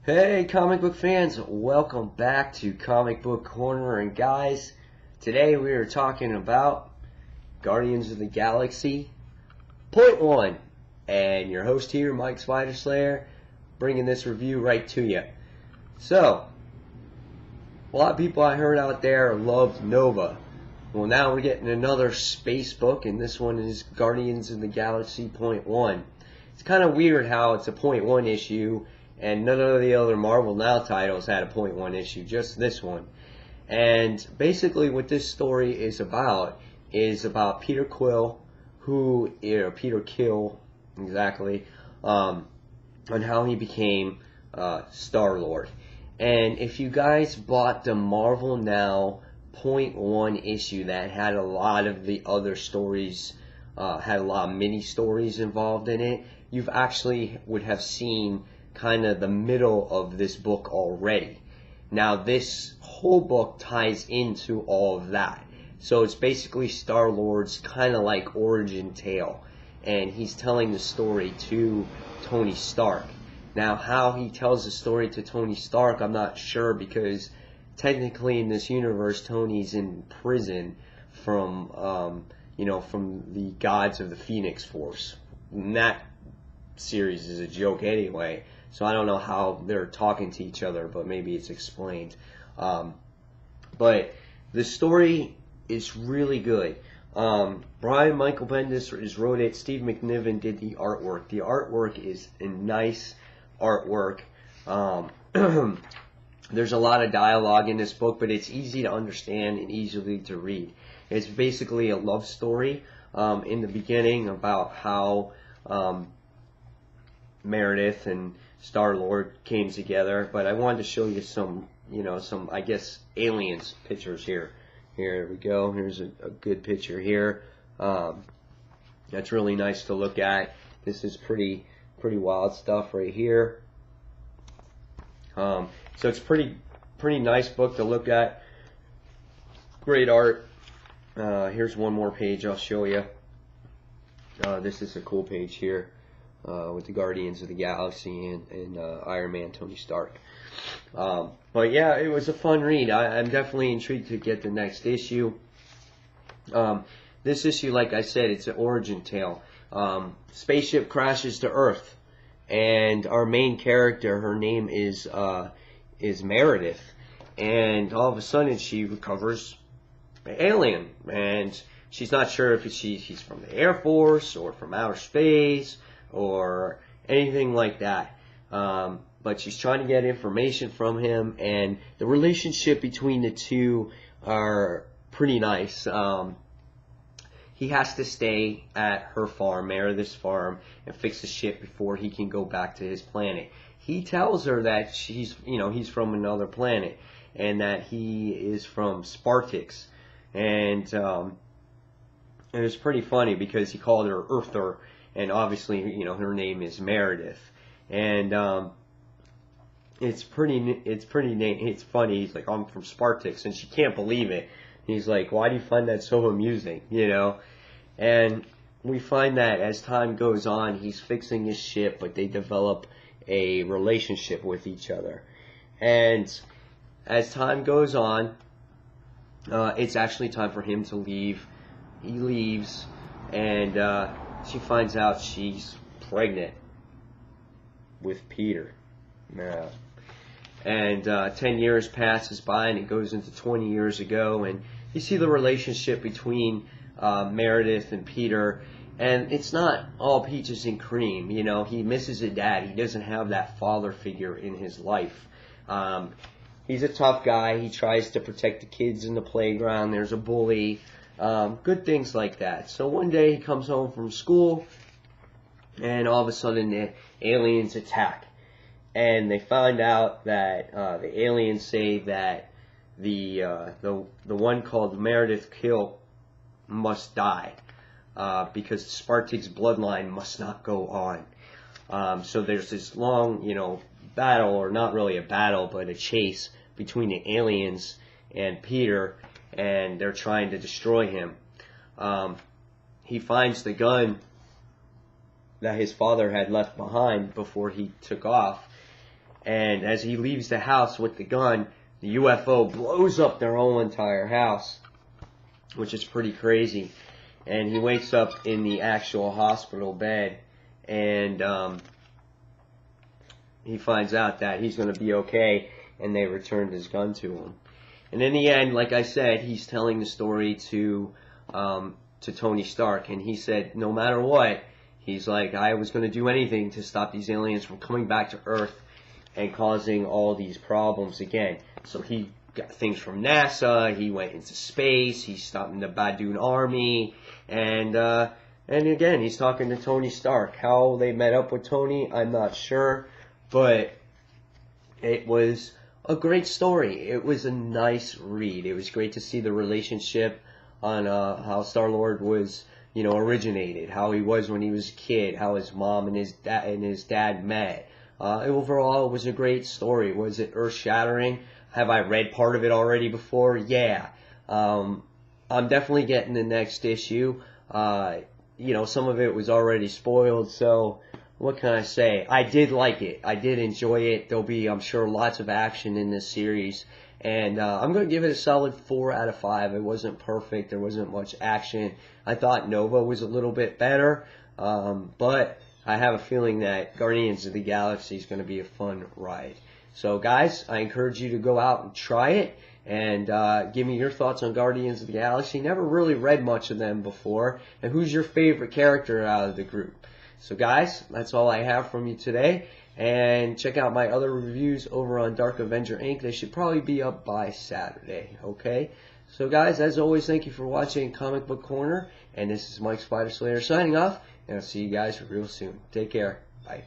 Hey comic book fans, welcome back to Comic Book Corner. And guys, today we are talking about Guardians of the Galaxy Point One, and your host here, Mike Spider Slayer, bringing this review right to you. So, a lot of people I heard out there loved Nova. Well, now we're getting another space book, and this one is Guardians of the Galaxy Point One. It's kind of weird how it's a Point One issue, and none of the other Marvel Now titles had a Point One issue, just this one. And basically what this story is about Peter Quill, Peter Kill, exactly, on how he became Star-Lord. And if you guys bought the Marvel Now Point One issue that had a lot of the other stories, had a lot of mini stories involved in it, you've actually would have seen kind of the middle of this book already. Now this whole book ties into all of that. So it's basically Star-Lord's kind of like origin tale, and he's telling the story to Tony Stark. Now how he tells the story to Tony Stark, I'm not sure, because technically in this universe Tony's in prison from from the gods of the Phoenix Force. And that series is a joke anyway, so I don't know how they're talking to each other, but maybe it's explained. But the story is really good. Brian Michael Bendis wrote it. Steve McNiven did the artwork. The artwork is a nice artwork. There's a lot of dialogue in this book, but it's easy to understand and easily to read. It's basically a love story in the beginning about how Meredith and Star-Lord came together, but I wanted to show you some I guess aliens pictures here. Here we go. Here's a good picture here. That's really nice to look at. This is pretty wild stuff right here. So it's pretty nice book to look at. Great art. Here's one more page I'll show you. This is a cool page here. With the Guardians of the Galaxy and Iron Man, Tony Stark. But yeah, it was a fun read. I'm definitely intrigued to get the next issue. This issue, like I said, it's an origin tale. Spaceship crashes to Earth, and our main character, her name is Meredith, and all of a sudden she recovers an alien, and she's not sure if she's from the Air Force or from outer space or anything like that, but she's trying to get information from him, and the relationship between the two are pretty nice. He has to stay at her farm, Meredith's farm, and fix the ship before he can go back to his planet. He tells her that he's from another planet, and that he is from Spartix, and it was pretty funny because he called her Earther. And obviously, her name is Meredith, and it's funny. He's like, I'm from Spartix, and she can't believe it. He's like, why do you find that so amusing? And we find that as time goes on, he's fixing his ship, but they develop a relationship with each other. And as time goes on, it's actually time for him to leave. He leaves, and she finds out she's pregnant with Peter. Yeah. And 10 years passes by, and it goes into 20 years ago, and you see the relationship between Meredith and Peter, and it's not all peaches and cream. He misses a dad. He doesn't have that father figure in his life. He's a tough guy. He tries to protect the kids in the playground. There's a bully. Good things like that. So one day he comes home from school, and all of a sudden the aliens attack, and they find out that the aliens say that the one called Meredith Kill must die, because the Spartix bloodline must not go on. So there's this long battle, or not really a battle, but a chase between the aliens and Peter, and they're trying to destroy him. He finds the gun that his father had left behind before he took off, And as he leaves the house with the gun, the UFO blows up their whole entire house, which is pretty crazy. And he wakes up in the actual hospital bed, and he finds out that he's going to be okay, and they returned his gun to him. And in the end, like I said, he's telling the story to Tony Stark, and he said, no matter what, he's like, I was going to do anything to stop these aliens from coming back to Earth and causing all these problems again. So he got things from NASA, he went into space, he stopped in the Badoon army, and again, he's talking to Tony Stark. How they met up with Tony, I'm not sure, but it was a great story. It was a nice read. It was great to see the relationship on how Star-Lord was, originated, how he was when he was a kid, how his mom and his dad met. Overall, it was a great story. Was it earth-shattering? Have I read part of it already before? Yeah. I'm definitely getting the next issue. Some of it was already spoiled, so what can I say? I did like it. I did enjoy it. There'll be, I'm sure, lots of action in this series. And I'm going to give it a solid 4 out of 5. It wasn't perfect. There wasn't much action. I thought Nova was a little bit better. But I have a feeling that Guardians of the Galaxy is going to be a fun ride. So, guys, I encourage you to go out and try it. And give me your thoughts on Guardians of the Galaxy. Never really read much of them before. And who's your favorite character out of the group? So, guys, that's all I have from you today. And check out my other reviews over on Dark Avenger Inc. They should probably be up by Saturday, okay? So, guys, as always, thank you for watching Comic Book Corner. And this is Mike Spider Slayer signing off. And I'll see you guys real soon. Take care. Bye.